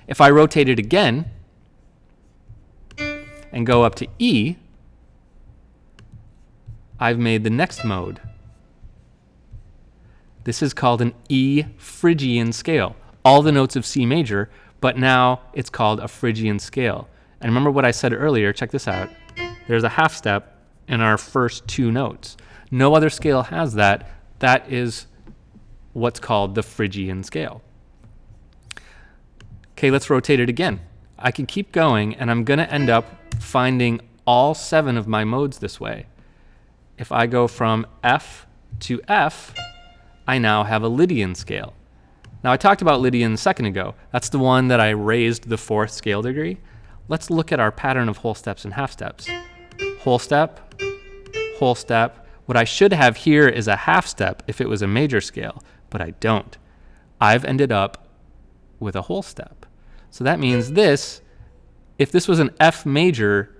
If I rotate it again and go up to E, I've made the next mode. This is called an E Phrygian scale. All the notes of C major, but now it's called a Phrygian scale. And remember what I said earlier, check this out. There's a half step in our first two notes. No other scale has that. That is what's called the Phrygian scale. Okay, let's rotate it again. I can keep going, and I'm going to end up finding all 7 of my modes this way. If I go from F to F, I now have a Lydian scale. Now, I talked about Lydian a second ago. That's the one that I raised the 4th scale degree. Let's look at our pattern of whole steps and half steps. Whole step, whole step. What I should have here is a half step if it was a major scale, but I don't. I've ended up with a whole step. So that means this, if this was an F major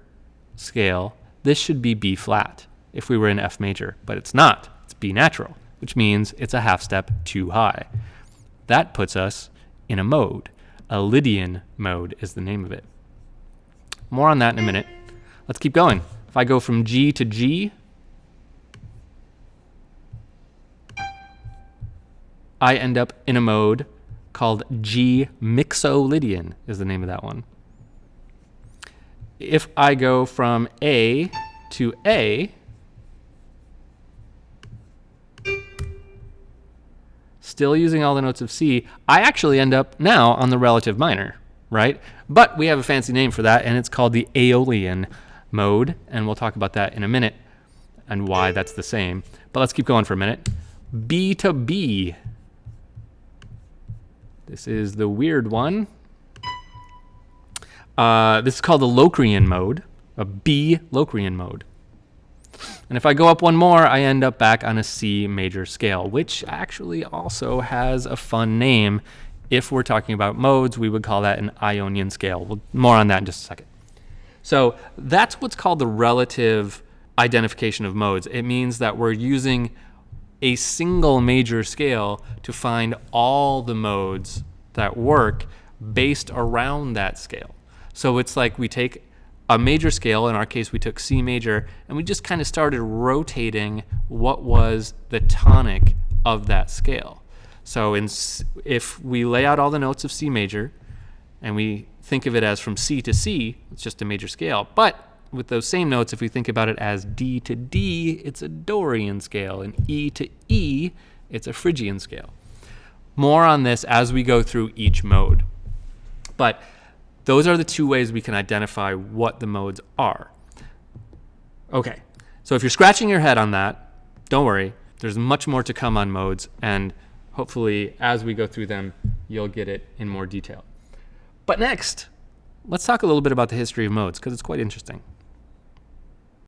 scale, this should be B flat if we were in F major, but it's not. It's B natural, which means it's a half step too high. That puts us in a mode. A Lydian mode is the name of it. More on that in a minute. Let's keep going. If I go from G to G, I end up in a mode called G Mixolydian is the name of that one. If I go from A to A, still using all the notes of C, I actually end up now on the relative minor, right? But we have a fancy name for that, and it's called the Aeolian mode, and we'll talk about that in a minute and why that's the same. But let's keep going for a minute. B to B. This is the weird one. This is called the Locrian mode, a B Locrian mode. And if I go up one more, I end up back on a C major scale, which actually also has a fun name. If we're talking about modes, we would call that an Ionian scale. More on that in just a second. So that's what's called the relative identification of modes. It means that we're using a single major scale to find all the modes that work based around that scale. So it's like we take a major scale, in our case we took C major, and we just kind of started rotating what was the tonic of that scale. So if we lay out all the notes of C major, and we think of it as from C to C, it's just a major scale. But with those same notes, if we think about it as D to D, it's a Dorian scale, and E to E, it's a Phrygian scale. More on this as we go through each mode. But those are the two ways we can identify what the modes are. Okay, so if you're scratching your head on that, don't worry. There's much more to come on modes, and hopefully as we go through them, you'll get it in more detail. But next, let's talk a little bit about the history of modes, because it's quite interesting.